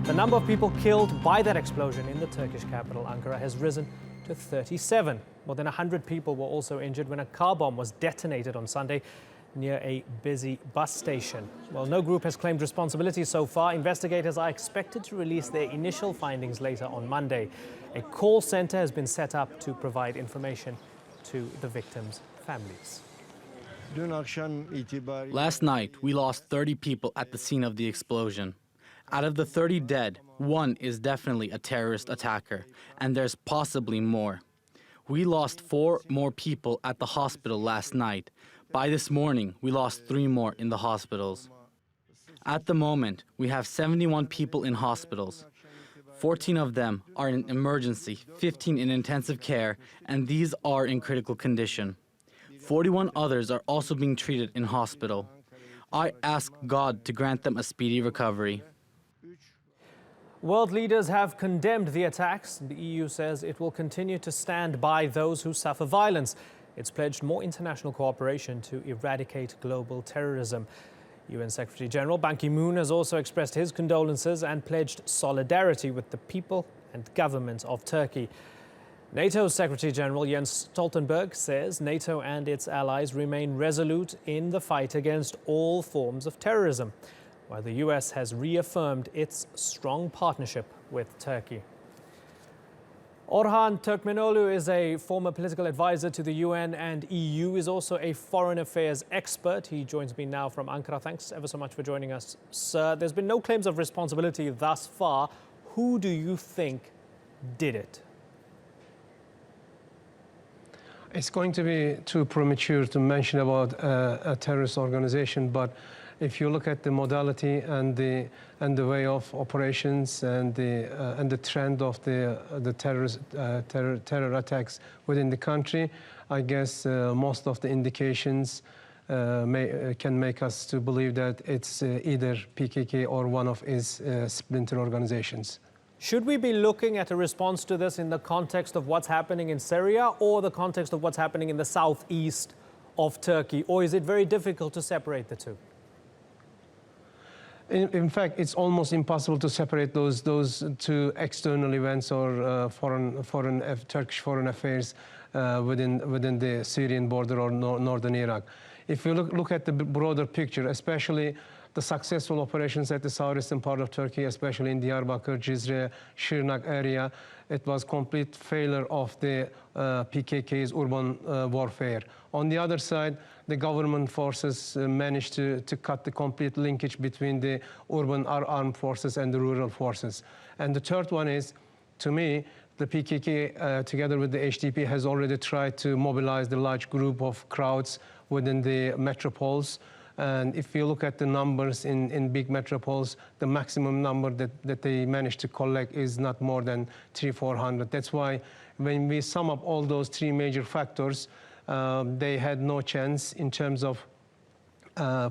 The number of people killed by that explosion in the Turkish capital, Ankara, has risen to 37. More than 100 people were also injured when a car bomb was detonated on Sunday near a busy bus station. Well, no group has claimed responsibility so far. Investigators are expected to release their initial findings later on Monday. A call center has been set up to provide information to the victims' families. Last night, we lost 30 people at the scene of the explosion. Out of the 30 dead, one is definitely a terrorist attacker, and there's possibly more. We lost 4 more people at the hospital last night. By this morning, we lost 3 more in the hospitals. At the moment, we have 71 people in hospitals. 14 of them are in emergency, 15 in intensive care, and these are in critical condition. 41 others are also being treated in hospital. I ask God to grant them a speedy recovery. World leaders have condemned the attacks. The EU says it will continue to stand by those who suffer violence. It's pledged more international cooperation to eradicate global terrorism. UN Secretary General Ban Ki-moon has also expressed his condolences and pledged solidarity with the people and government of Turkey. NATO's Secretary General Jens Stoltenberg says NATO and its allies remain resolute in the fight against all forms of terrorism, while the US has reaffirmed its strong partnership with Turkey. Orhan Turkmenoglu is a former political advisor to the UN and EU, is also a foreign affairs expert. He joins me now from Ankara. Thanks ever so much for joining us, sir. There's been no claims of responsibility thus far. Who do you think did it? It's going to be too premature to mention about a terrorist organization, but if you look at the modality and the way of operations and the trend of the terror attacks within the country, I guess most of the indications can make us to believe that it's either PKK or one of its splinter organizations. Should we be looking at a response to this in the context of what's happening in Syria or the context of what's happening in the southeast of Turkey, or is it very difficult to separate the two? In fact, it's almost impossible to separate those two external events or Turkish foreign affairs within the Syrian border or northern Iraq. If you look at the broader picture, especially the successful operations at the southeastern part of Turkey, especially in Diyarbakir, Cizre, Şırnak area, it was complete failure of the PKK's urban warfare. On the other side, the government forces managed to cut the complete linkage between the urban armed forces and the rural forces. And the third one is, to me, the PKK, together with the HDP, has already tried to mobilize the large group of crowds within the metropoles. And if you look at the numbers in big metropoles, the maximum number that they managed to collect is not more than 300-400. That's why when we sum up all those 3 major factors, they had no chance in terms of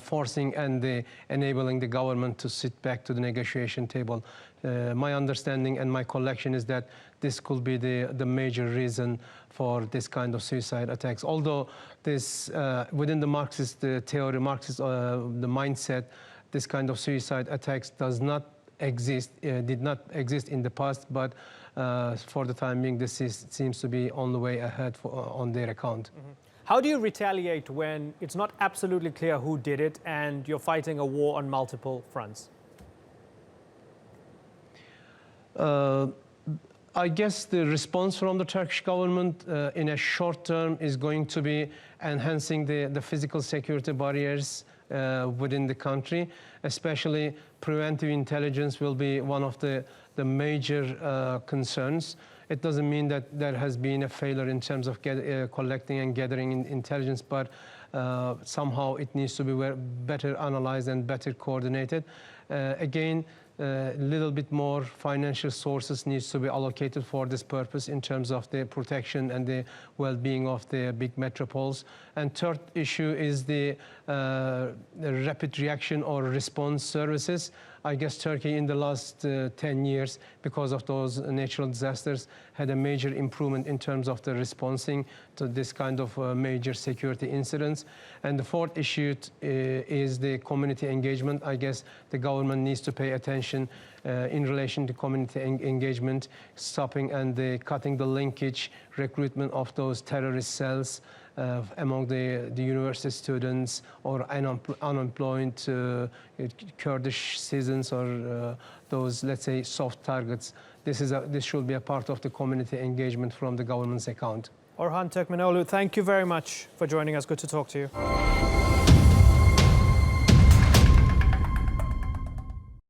forcing and enabling the government to sit back to the negotiation table. My understanding and my collection is that this could be the major reason for this kind of suicide attacks. Although this, within the Marxist theory, Marxist the mindset, this kind of suicide attacks does not exist, did not exist in the past, but for the time being, this seems to be on the way ahead on their account. Mm-hmm. How do you retaliate when it's not absolutely clear who did it and you're fighting a war on multiple fronts? I guess the response from the Turkish government in a short term is going to be enhancing the physical security barriers within the country. Especially preventive intelligence will be one of the major concerns. It doesn't mean that there has been a failure in terms of collecting and gathering intelligence, but somehow it needs to be better analyzed and better coordinated. Again, a little bit more financial sources needs to be allocated for this purpose in terms of the protection and the well-being of the big metropoles. And third issue is the rapid reaction or response services. I guess Turkey in the last 10 years, because of those natural disasters, had a major improvement in terms of the responding to this kind of major security incidents. And the fourth issue is the community engagement. I guess the government needs to pay attention in relation to community engagement, stopping and cutting the linkage, recruitment of those terrorist cells among the university students or unemployed Kurdish citizens or those, let's say, soft targets. This should be a part of the community engagement from the government's account. Orhan Turkmenoglu, thank you very much for joining us. Good to talk to you.